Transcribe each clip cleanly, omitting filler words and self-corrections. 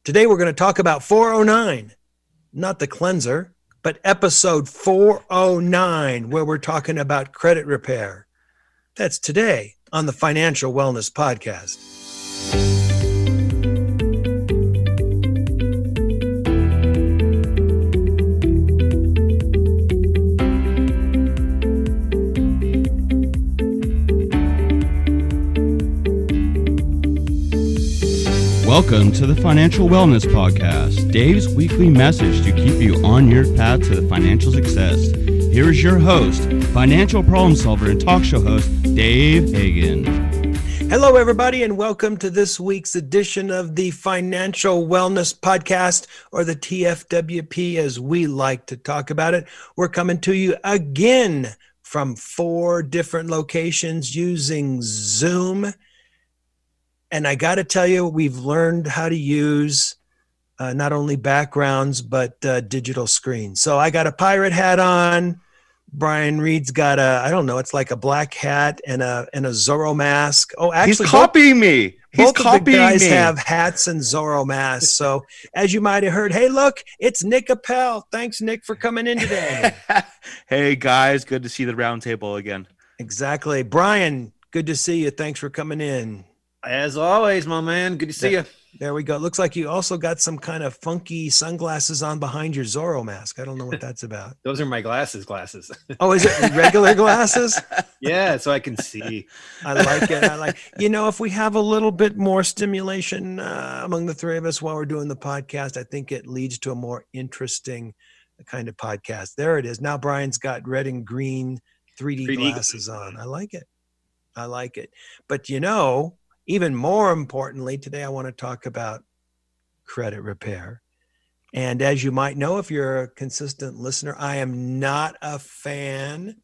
Today we're going to talk about 409, not the cleanser, but episode 409, where we're talking about credit repair. That's today on the Financial Wellness Podcast. Welcome to the Financial Wellness Podcast, Dave's weekly message to keep you on your path to the financial success. Here is your host, financial problem solver and talk show host, Dave Hagan. Hello, everybody, and welcome to this week's edition of the Financial Wellness Podcast, or the TFWP, as we like to talk about it. We're coming to you again from 4 different locations using Zoom. And I got to tell you, we've learned how to use not only backgrounds, but digital screens. So I got a pirate hat on. Brian Reed's got it's like a black hat and a Zorro mask. Oh, actually, he's copying me. Both of the guys have hats and Zorro masks. So as you might have heard, hey, look, it's Nick Appel. Thanks, Nick, for coming in today. Hey, guys. Good to see the Roundtable again. Exactly. Brian, good to see you. Thanks for coming in. As always, my man. Good to see you. There we go. Looks like you also got some kind of funky sunglasses on behind your Zorro mask. I don't know what that's about. Those are my glasses. Oh, is it regular glasses? Yeah, so I can see. I like it. If we have a little bit more stimulation among the three of us while we're doing the podcast, I think it leads to a more interesting kind of podcast. There it is. Now Brian's got red and green 3D glasses on. I like it. But even more importantly, today I want to talk about credit repair. And as you might know, if you're a consistent listener, I am not a fan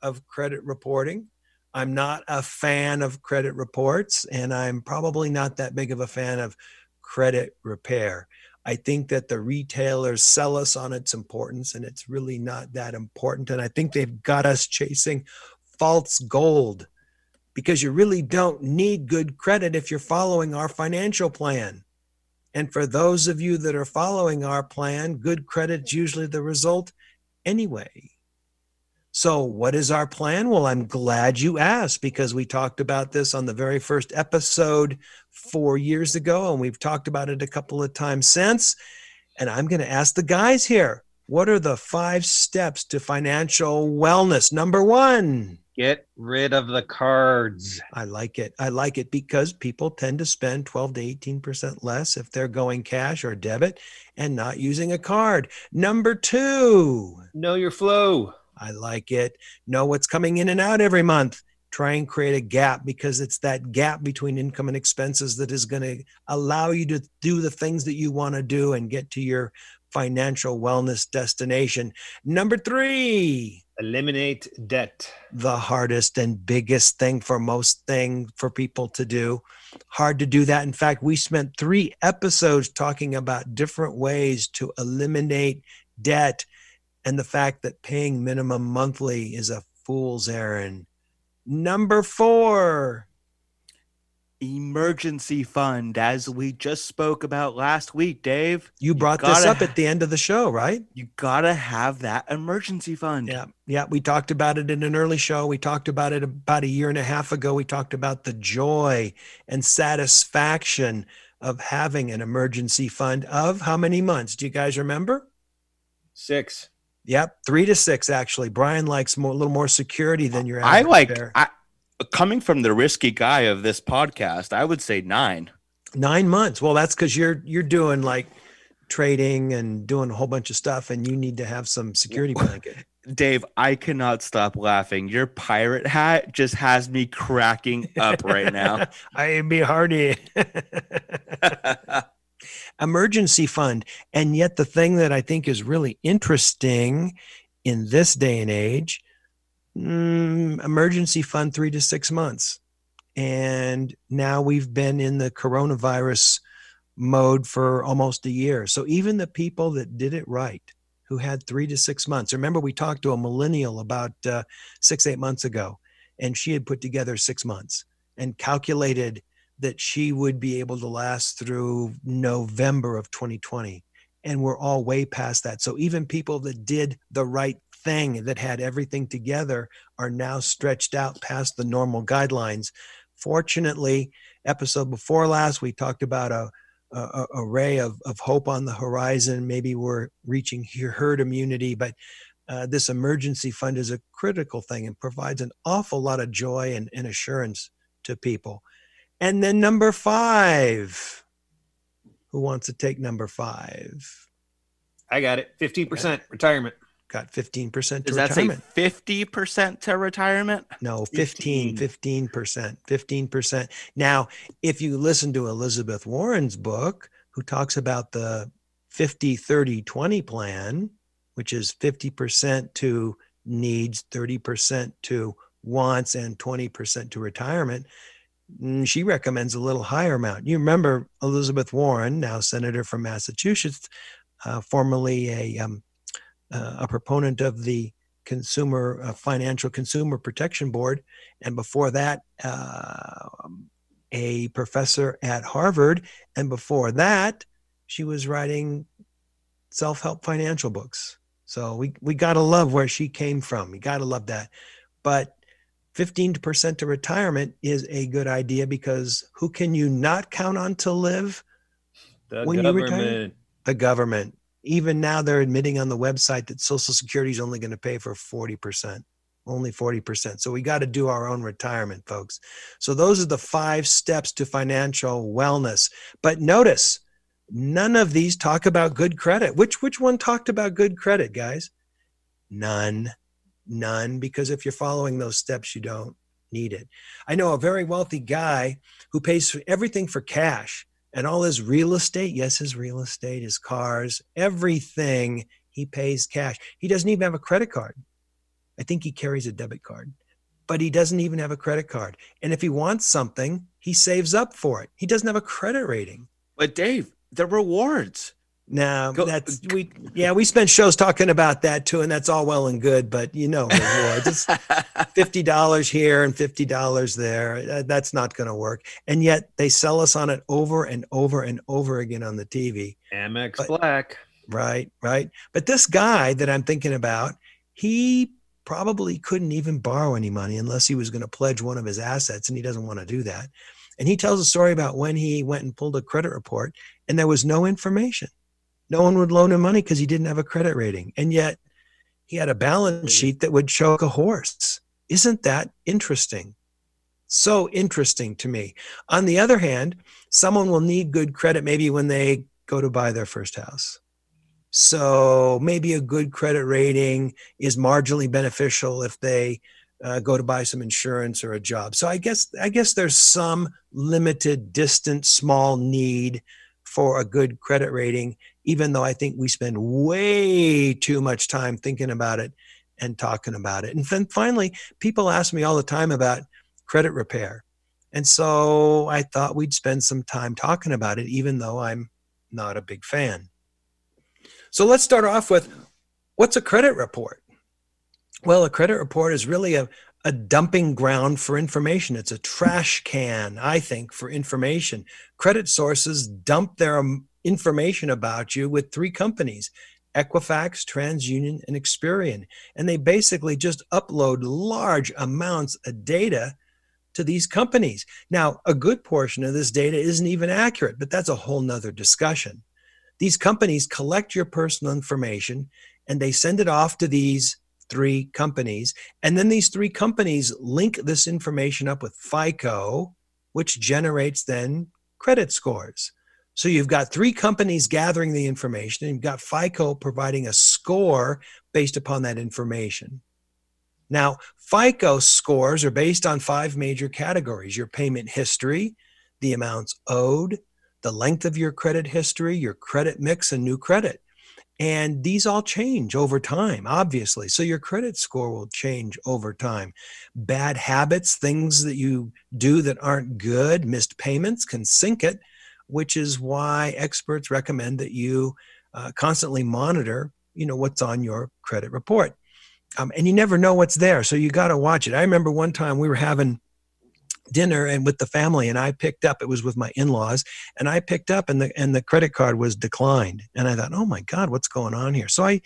of credit reporting. I'm not a fan of credit reports, and I'm probably not that big of a fan of credit repair. I think that the retailers sell us on its importance, and it's really not that important. And I think they've got us chasing false gold, because you really don't need good credit if you're following our financial plan. And for those of you that are following our plan, good credit's usually the result anyway. So what is our plan? Well, I'm glad you asked, because we talked about this on the very first episode 4 years ago, and we've talked about it a couple of times since. And I'm going to ask the guys here, what are the 5 steps to financial wellness? Number 1. Get rid of the cards. I like it because people tend to spend 12 to 18% less if they're going cash or debit and not using a card. Number 2. Know your flow. I like it. Know what's coming in and out every month. Try and create a gap, because it's that gap between income and expenses that is going to allow you to do the things that you want to do and get to your financial wellness destination. Number 3. Eliminate debt. The hardest and biggest thing for people to do. Hard to do that. In fact, we spent 3 episodes talking about different ways to eliminate debt, and the fact that paying minimum monthly is a fool's errand. Number 4. Emergency fund, as we just spoke about last week, Dave. You brought this up at the end of the show, right? You gotta have that emergency fund. Yeah. We talked about it in an early show. We talked about it about a year and a half ago. We talked about the joy and satisfaction of having an emergency fund of how many months? Do you guys remember? 6. Yep, 3 to 6, actually. Brian likes a little more security than your average bear. Coming from the risky guy of this podcast, I would say 9. 9 months. Well, that's because you're doing like trading and doing a whole bunch of stuff, and you need to have some security blanket. Dave, I cannot stop laughing. Your pirate hat just has me cracking up right now. I'd be hardy. Emergency fund. And yet the thing that I think is really interesting in this day and age, emergency fund 3 to 6 months. And now we've been in the coronavirus mode for almost a year. So even the people that did it right, who had 3 to 6 months, remember we talked to a millennial about 6-8 months ago, and she had put together 6 months and calculated that she would be able to last through November of 2020. And we're all way past that. So even people that did the right thing, that had everything together, are now stretched out past the normal guidelines. Fortunately, episode before last, we talked about a ray of hope on the horizon. Maybe we're reaching herd immunity, but this emergency fund is a critical thing and provides an awful lot of joy and assurance to people. And then number 5. Who wants to take number 5? I got it. 15% retirement. Got 15% to Does that retirement. say 50% to retirement? No, 15%. 15%. Now, if you listen to Elizabeth Warren's book, who talks about the 50-30-20 plan, which is 50% to needs, 30% to wants, and 20% to retirement, she recommends a little higher amount. You remember Elizabeth Warren, now senator from Massachusetts, formerly a proponent of the Financial Consumer Protection Board, and before that, a professor at Harvard, and before that, she was writing self-help financial books. So we got to love where she came from. We got to love that. But 15% to retirement is a good idea, because who can you not count on to live when you retire? The government. Even now, they're admitting on the website that Social Security is only going to pay for 40%, only 40%. So we got to do our own retirement, folks. So those are the 5 steps to financial wellness. But notice, none of these talk about good credit. Which one talked about good credit, guys? None, because if you're following those steps, you don't need it. I know a very wealthy guy who pays for everything for cash. And all his real estate, yes, his real estate, his cars, everything, he pays cash. He doesn't even have a credit card. I think he carries a debit card, but he doesn't even have a credit card. And if he wants something, he saves up for it. He doesn't have a credit rating. But Dave, the rewards. Now, we spent shows talking about that too, and that's all well and good, but rewards. It's $50 here and $50 there. That's not going to work. And yet they sell us on it over and over and over again on the TV. Amex Black. Right. But this guy that I'm thinking about, he probably couldn't even borrow any money unless he was going to pledge one of his assets, and he doesn't want to do that. And he tells a story about when he went and pulled a credit report and there was no information. No one would loan him money because he didn't have a credit rating. And yet he had a balance sheet that would choke a horse. Isn't that interesting? So interesting to me. On the other hand, someone will need good credit maybe when they go to buy their first house. So maybe a good credit rating is marginally beneficial if they go to buy some insurance or a job. So I guess there's some limited, distant, small need for a good credit rating, even though I think we spend way too much time thinking about it and talking about it. And then finally, people ask me all the time about credit repair. And so I thought we'd spend some time talking about it, even though I'm not a big fan. So let's start off with, what's a credit report? Well, a credit report is really a dumping ground for information. It's a trash can, I think, for information. Credit sources dump their information about you with 3 companies, Equifax, TransUnion, and Experian. And they basically just upload large amounts of data to these companies. Now, a good portion of this data isn't even accurate, but that's a whole nother discussion. These companies collect your personal information and they send it off to these 3 companies. And then these 3 companies link this information up with FICO, which generates then credit scores. So you've got 3 companies gathering the information, and you've got FICO providing a score based upon that information. Now, FICO scores are based on 5 major categories: your payment history, the amounts owed, the length of your credit history, your credit mix, and new credit. And these all change over time, obviously. So your credit score will change over time. Bad habits, things that you do that aren't good, missed payments can sink it, which is why experts recommend that you constantly monitor, what's on your credit report. And you never know what's there, so you got to watch it. I remember one time we were having dinner and with the family, and I picked up, it was with my in-laws, and I picked up and the credit card was declined. And I thought, oh my God, what's going on here? So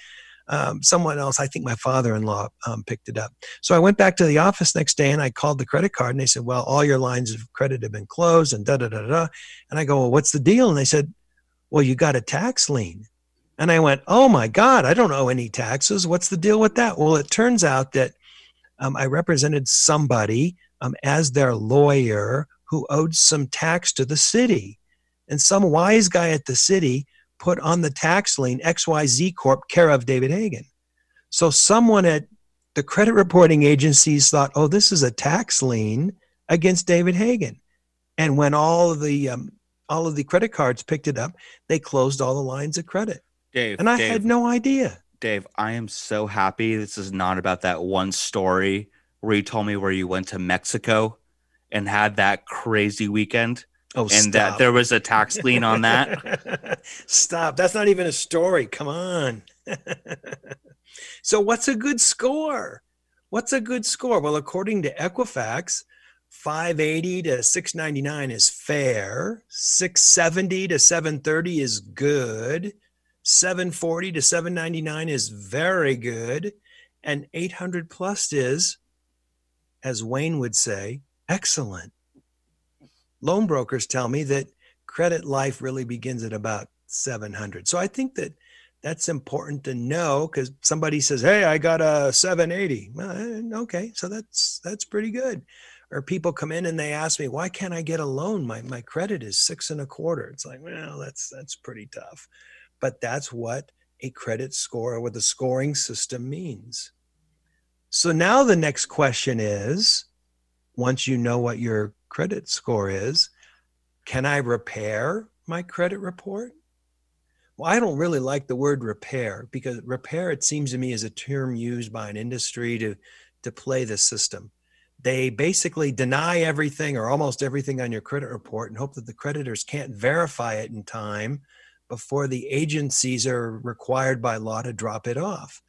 someone else, I think my father-in-law picked it up. So I went back to the office next day and I called the credit card and they said, well, all your lines of credit have been closed and da-da-da-da. And I go, well, what's the deal? And they said, well, you got a tax lien. And I went, oh my God, I don't owe any taxes. What's the deal with that? Well, it turns out that I represented somebody as their lawyer who owed some tax to the city. And some wise guy at the city put on the tax lien XYZ Corp, care of David Hagan. So someone at the credit reporting agencies thought, oh, this is a tax lien against David Hagan. And when all of the credit cards picked it up, they closed all the lines of credit. Dave, and I had no idea. Dave, I am so happy this is not about that one story where you told me where you went to Mexico and had that crazy weekend. Oh, and stop. That there was a tax lien on that. Stop. That's not even a story. Come on. So what's a good score? What's a good score? Well, according to Equifax, 580 to 699 is fair. 670 to 730 is good. 740 to 799 is very good. And 800 plus is, as Wayne would say, excellent. Loan brokers tell me that credit life really begins at about 700. So I think that that's important to know, because somebody says, hey, I got a 780. Well, okay, so that's pretty good. Or people come in and they ask me, why can't I get a loan? My credit is 6.25. It's like, well, that's pretty tough. But that's what a credit score or what the scoring system means. So now the next question is, once you know what your credit score is, can I repair my credit report? Well, I don't really like the word repair, because repair, it seems to me, is a term used by an industry to play the system. They basically deny everything or almost everything on your credit report and hope that the creditors can't verify it in time before the agencies are required by law to drop it off.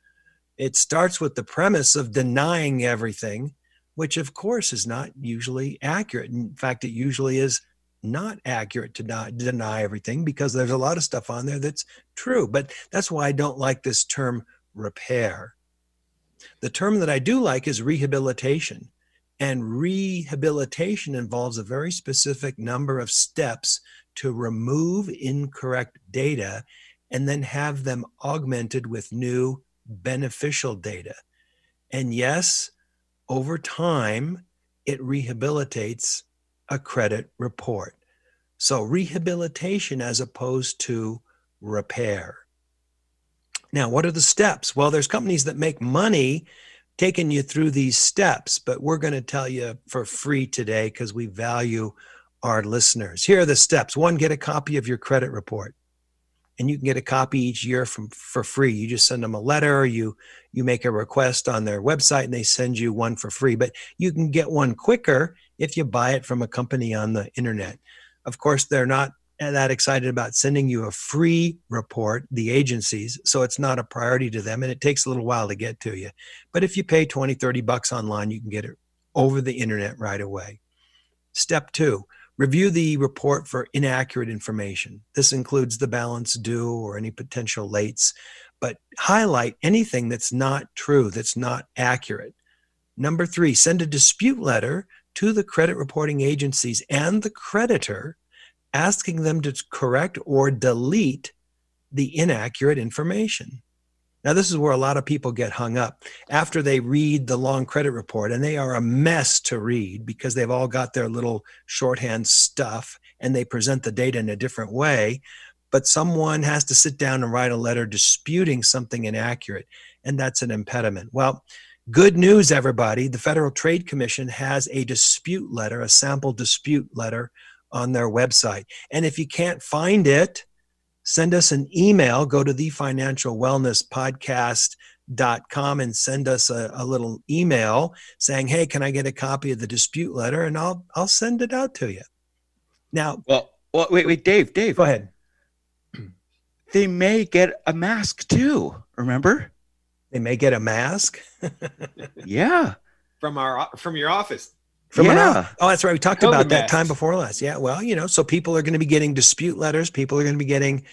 It starts with the premise of denying everything, which of course is not usually accurate. In fact, it usually is not accurate to not deny everything, because there's a lot of stuff on there that's true. But that's why I don't like this term repair. The term that I do like is rehabilitation. And rehabilitation involves a very specific number of steps to remove incorrect data and then have them augmented with new beneficial data. And yes, over time, it rehabilitates a credit report. So rehabilitation as opposed to repair. Now, what are the steps? Well, there's companies that make money taking you through these steps, but we're going to tell you for free today because we value our listeners. Here are the steps. 1, get a copy of your credit report. And you can get a copy each year for free. You just send them a letter, you make a request on their website, and they send you one for free. But you can get one quicker if you buy it from a company on the internet. Of course, they're not that excited about sending you a free report, the agencies, so it's not a priority to them, and it takes a little while to get to you. But if you pay $20, $30 online, you can get it over the internet right away. Step 2. Review the report for inaccurate information. This includes the balance due or any potential lates, but highlight anything that's not true, that's not accurate. Number 3, send a dispute letter to the credit reporting agencies and the creditor, asking them to correct or delete the inaccurate information. Now, this is where a lot of people get hung up after they read the long credit report, and they are a mess to read because they've all got their little shorthand stuff and they present the data in a different way. But someone has to sit down and write a letter disputing something inaccurate, and that's an impediment. Well, good news, everybody. The Federal Trade Commission has a dispute letter, a sample dispute letter on their website. And if you can't find it, send us an email. Go to thefinancialwellnesspodcast.com and send us a little email saying, hey, can I get a copy of the dispute letter? And I'll send it out to you. Now, Well, wait, Dave. Go ahead. They may get a mask too. Remember? They may get a mask. Yeah. From your office. From an Yeah. oh, that's right. We talked COVID about that time masks. before last. Yeah. Well, so people are going to be getting dispute letters. People are going to be getting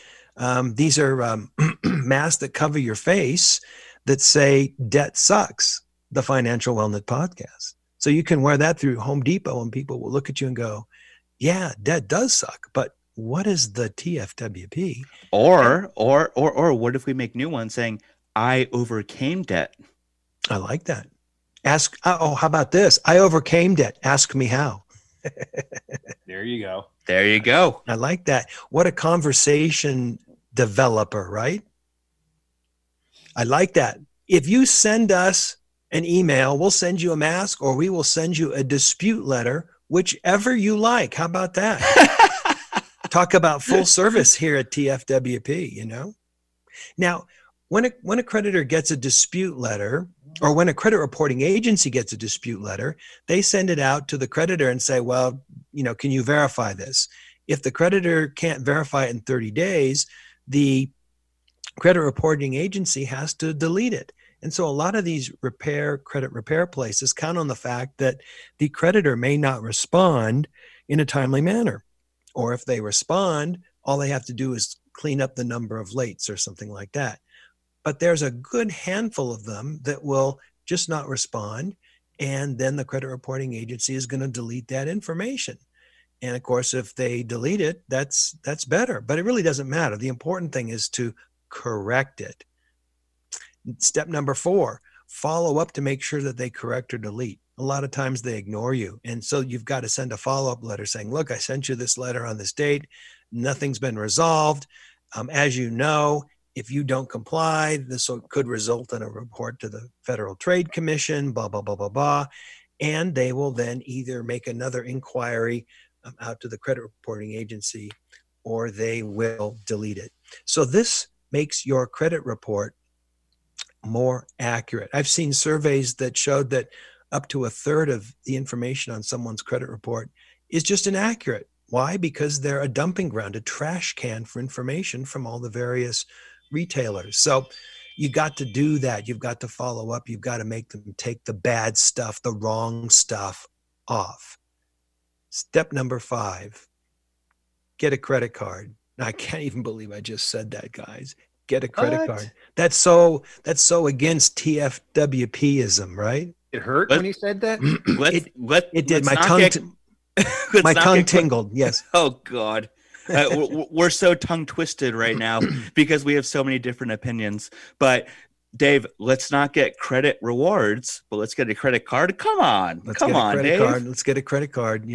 these are masks that cover your face that say "Debt sucks." The Financial Wellness Podcast. So you can wear that through Home Depot, and people will look at you and go, "Yeah, debt does suck." But what is the TFWP? Or what if we make new ones saying, "I overcame debt"? I like that. Ask. Oh, how about this? I overcame debt. Ask me how. There you go. There you go. I like that. What a conversation developer, right? I like that. If you send us an email, we'll send you a mask or we will send you a dispute letter, whichever you like. How about that? Talk about full service here at TFWP, Now, when a creditor gets a dispute letter, or when a credit reporting agency gets a dispute letter, they send it out to the creditor and say, well, can you verify this? If the creditor can't verify it in 30 days, the credit reporting agency has to delete it. And so a lot of these credit repair places count on the fact that the creditor may not respond in a timely manner. Or if they respond, all they have to do is clean up the number of lates or something like that. But there's a good handful of them that will just not respond. And then the credit reporting agency is going to delete that information. And of course, if they delete it, that's better. But it really doesn't matter. The important thing is to correct it. Step number 4, follow up to make sure that they correct or delete. A lot of times they ignore you. And so you've got to send a follow-up letter saying, look, I sent you this letter on this date. Nothing's been resolved. As you know, if you don't comply, this could result in a report to the Federal Trade Commission, blah, blah, blah, blah, blah. And they will then either make another inquiry out to the credit reporting agency, or they will delete it. So this makes your credit report more accurate. I've seen surveys that showed that up to a third of the information on someone's credit report is just inaccurate. Why? Because they're a dumping ground, a trash can for information from all the various retailers. So you got to do that. You've got to follow up. You've got to make them take the bad stuff, the wrong stuff off. Step number 5, get a credit card. Now, I can't even believe I just said that, guys. Get a credit card. That's so against TFWPism, right? It hurt when he said that? It did. My tongue tingled. Yes. Oh, God. We're so tongue twisted right now because we have so many different opinions. But Dave, let's not get credit rewards, but let's get a credit card. Come on. Dave. Let's get a credit card.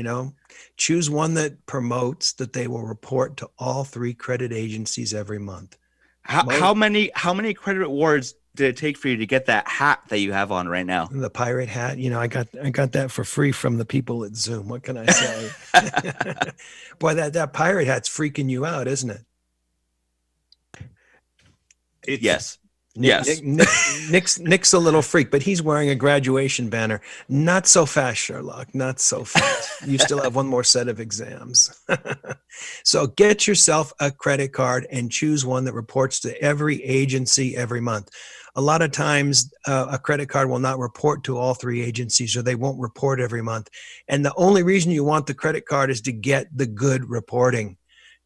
Choose one that promotes that they will report to all 3 credit agencies every month. How many credit rewards did it take for you to get that hat that you have on right now? The pirate hat. I got that for free from the people at Zoom. What can I say? Boy, that pirate hat's freaking you out, isn't it? Yes. Nick's a little freak, but he's wearing a graduation banner. Not so fast, Sherlock. Not so fast. You still have one more set of exams. So get yourself a credit card and choose one that reports to every agency every month. A lot of times a credit card will not report to all 3 agencies, or they won't report every month. And the only reason you want the credit card is to get the good reporting.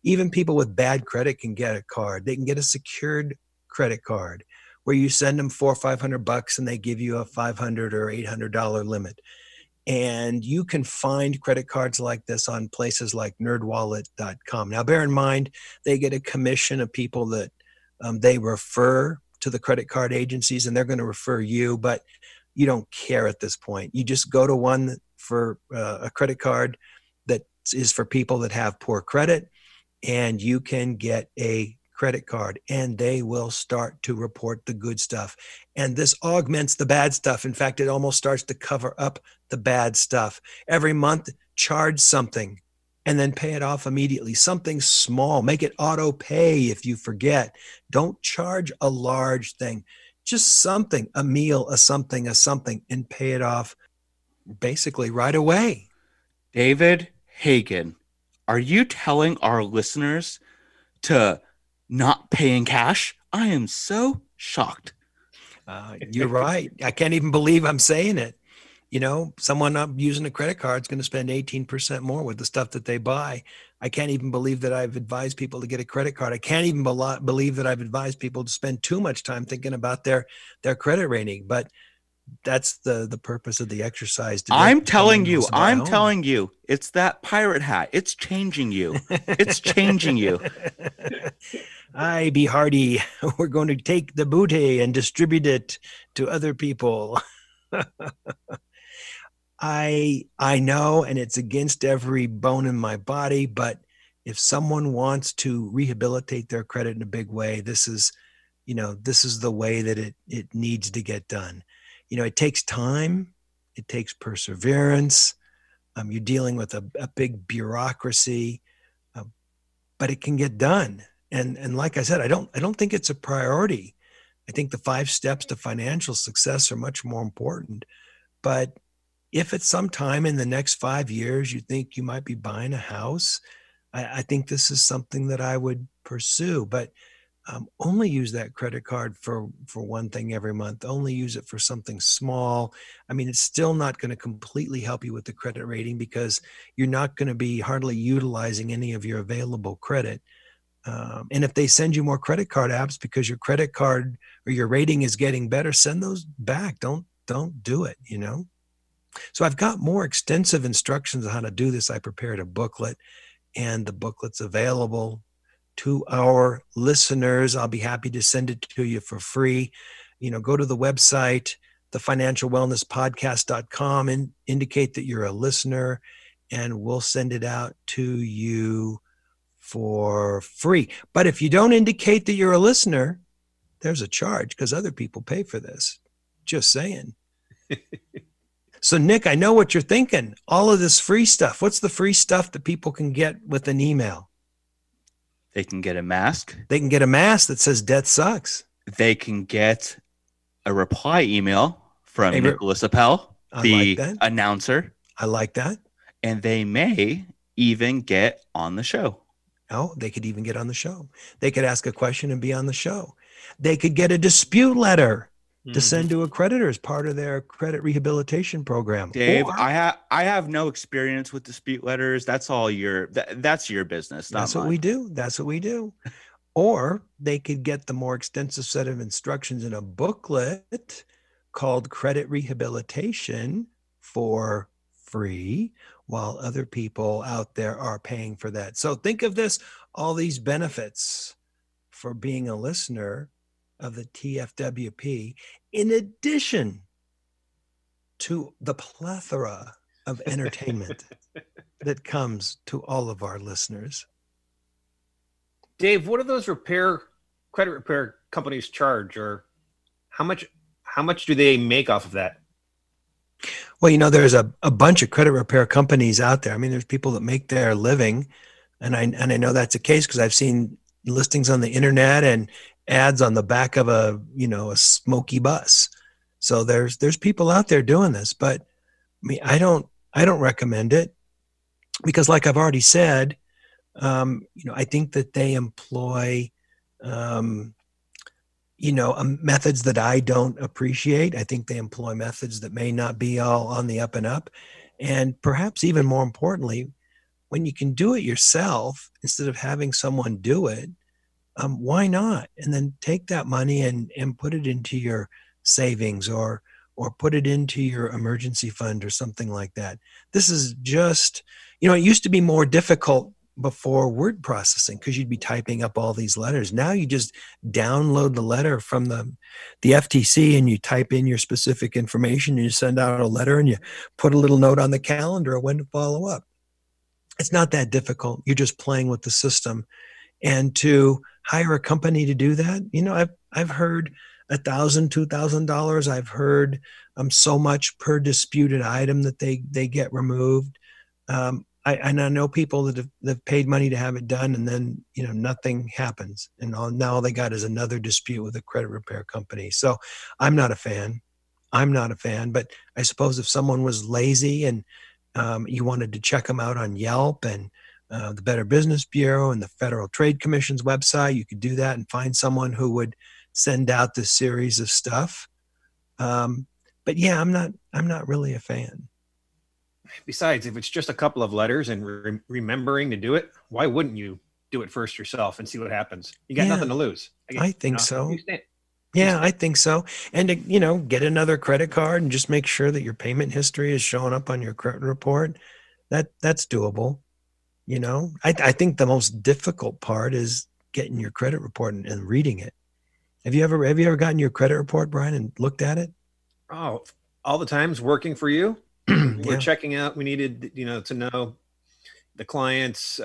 Even people with bad credit can get a card. They can get a secured credit card where you send them $400 or $500 and they give you a $500 or $800 limit. And you can find credit cards like this on places like nerdwallet.com. Now, bear in mind, they get a commission of people that they refer to the credit card agencies, and they're going to refer you, but you don't care at this point. You just go to one for a credit card that is for people that have poor credit, and you can get a credit card, and they will start to report the good stuff. And this augments the bad stuff. In fact, it almost starts to cover up the bad stuff. Every month, charge something and then pay it off immediately. Something small. Make it auto pay if you forget. Don't charge a large thing. Just something, a meal, a something, and pay it off basically right away. David Hagen, are you telling our listeners to not pay in cash? I am so shocked. You're right. I can't even believe I'm saying it. someone up using a credit card is going to spend 18% more with the stuff that they buy. I can't even believe that I've advised people to get a credit card. I can't even believe that I've advised people to spend too much time thinking about their credit rating. But that's the purpose of the exercise today. I'm telling you, it's that pirate hat. It's changing you. It's changing you. I be hardy. We're going to take the booty and distribute it to other people. I know, and it's against every bone in my body, but if someone wants to rehabilitate their credit in a big way, this is the way that it needs to get done. It takes time, it takes perseverance. You're dealing with a big bureaucracy, but it can get done. And like I said, I don't think it's a priority. I think the 5 steps to financial success are much more important. But if at some time in the next 5 years you think you might be buying a house, I think this is something that I would pursue. But only use that credit card for one thing every month. Only use it for something small. I mean, it's still not going to completely help you with the credit rating because you're not going to be hardly utilizing any of your available credit. And if they send you more credit card apps because your credit card or your rating is getting better, send those back. Don't do it, So I've got more extensive instructions on how to do this. I prepared a booklet, and the booklet's available to our listeners. I'll be happy to send it to you for free. Go to the website, thefinancialwellnesspodcast.com, and indicate that you're a listener, and we'll send it out to you for free. But if you don't indicate that you're a listener, there's a charge because other people pay for this. Just saying. So, Nick, I know what you're thinking. All of this free stuff. What's the free stuff that people can get with an email? They can get a mask. They can get a mask that says debt sucks. They can get a reply email from Nicholas Appel, the announcer. I like that. And they may even get on the show. Oh, they could even get on the show. They could ask a question and be on the show. They could get a dispute letter to send to a creditor as part of their credit rehabilitation program. Dave, I have no experience with dispute letters. That's all that's your business. That's what we do. That's what we do. Or they could get the more extensive set of instructions in a booklet called Credit Rehabilitation for free, while other people out there are paying for that. So think of this, all these benefits for being a listener of the TFWP, in addition to the plethora of entertainment that comes to all of our listeners. Dave, what do those credit repair companies charge, or how much do they make off of that? Well, there's a bunch of credit repair companies out there. I mean, there's people that make their living, and I know that's the case because I've seen listings on the internet and ads on the back of a smoky bus. So there's people out there doing this, but I mean, I don't recommend it because, like I've already said, I think that they employ methods that I don't appreciate. I think they employ methods that may not be all on the up and up. And perhaps even more importantly, when you can do it yourself instead of having someone do it, why not? And then take that money and put it into your savings or put it into your emergency fund or something like that. This is just, it used to be more difficult before word processing because you'd be typing up all these letters. Now you just download the letter from the FTC and you type in your specific information and you send out a letter and you put a little note on the calendar of when to follow up. It's not that difficult. You're just playing with the system. And to hire a company to do that, I've heard $1,000, $2,000. I've heard so much per disputed item that they get removed. I know people that have paid money to have it done, and then nothing happens, and now all they got is another dispute with a credit repair company. So I'm not a fan. But I suppose if someone was lazy and you wanted to check them out on Yelp and the Better Business Bureau and the Federal Trade Commission's website, you could do that and find someone who would send out this series of stuff. But yeah, I'm not really a fan. Besides, if it's just a couple of letters and remembering to do it, why wouldn't you do it first yourself and see what happens? You got Yeah, nothing to lose. I think so. You stand- Yeah, I think so. And to, get another credit card and just make sure that your payment history is showing up on your credit report. That's doable. I think the most difficult part is getting your credit report and reading it. Have you ever gotten your credit report, Brian, and looked at it? Oh, all the times working for you. Yeah. We're checking out. We needed, to know the client's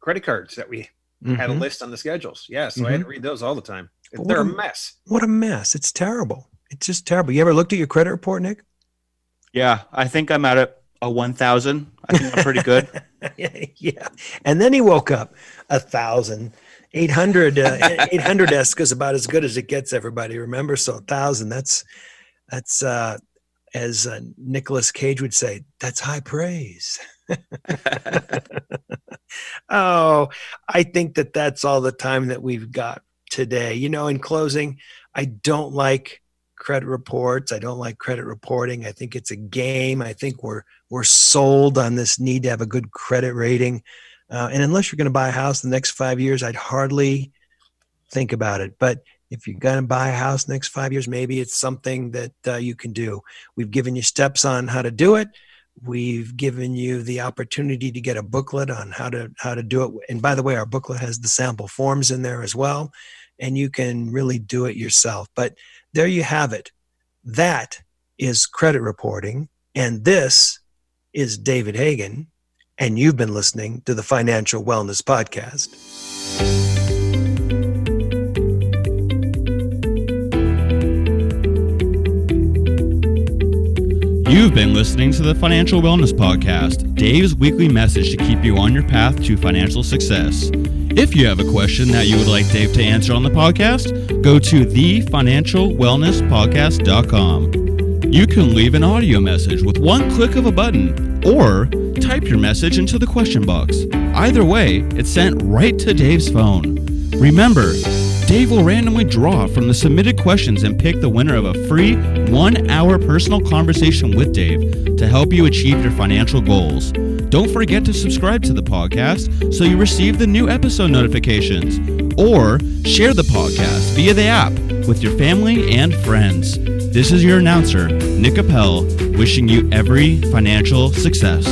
credit cards that we had a list on the schedules. Yeah, so I had to read those all the time. They're a mess. What a mess. It's terrible. It's just terrible. You ever looked at your credit report, Nick? Yeah, I think I'm at a 1,000. I think I'm pretty good. Yeah. And then he woke up 1,000. 800 800 is about as good as it gets, everybody. Remember, so 1,000, that's as Nicolas Cage would say, that's high praise. Oh, I think that's all the time that we've got today. In closing, I don't like credit reports. I don't like credit reporting. I think it's a game. I think we're sold on this need to have a good credit rating. And unless you're going to buy a house in the next 5 years, I'd hardly think about it. But if you're going to buy a house next 5 years, maybe it's something that you can do. We've given you steps on how to do it. We've given you the opportunity to get a booklet on how to do it. And by the way, our booklet has the sample forms in there as well, and you can really do it yourself. But there you have it. That is credit reporting. And this is David Hagan. And you've been listening to the Financial Wellness Podcast. You've been listening to the Financial Wellness Podcast, Dave's weekly message to keep you on your path to financial success. If you have a question that you would like Dave to answer on the podcast, go to thefinancialwellnesspodcast.com. You can leave an audio message with one click of a button, or type your message into the question box. Either way, it's sent right to Dave's phone. Remember, Dave will randomly draw from the submitted questions and pick the winner of a free 1-hour personal conversation with Dave to help you achieve your financial goals. Don't forget to subscribe to the podcast so you receive the new episode notifications, or share the podcast via the app with your family and friends. This is your announcer, Nick Appel, wishing you every financial success.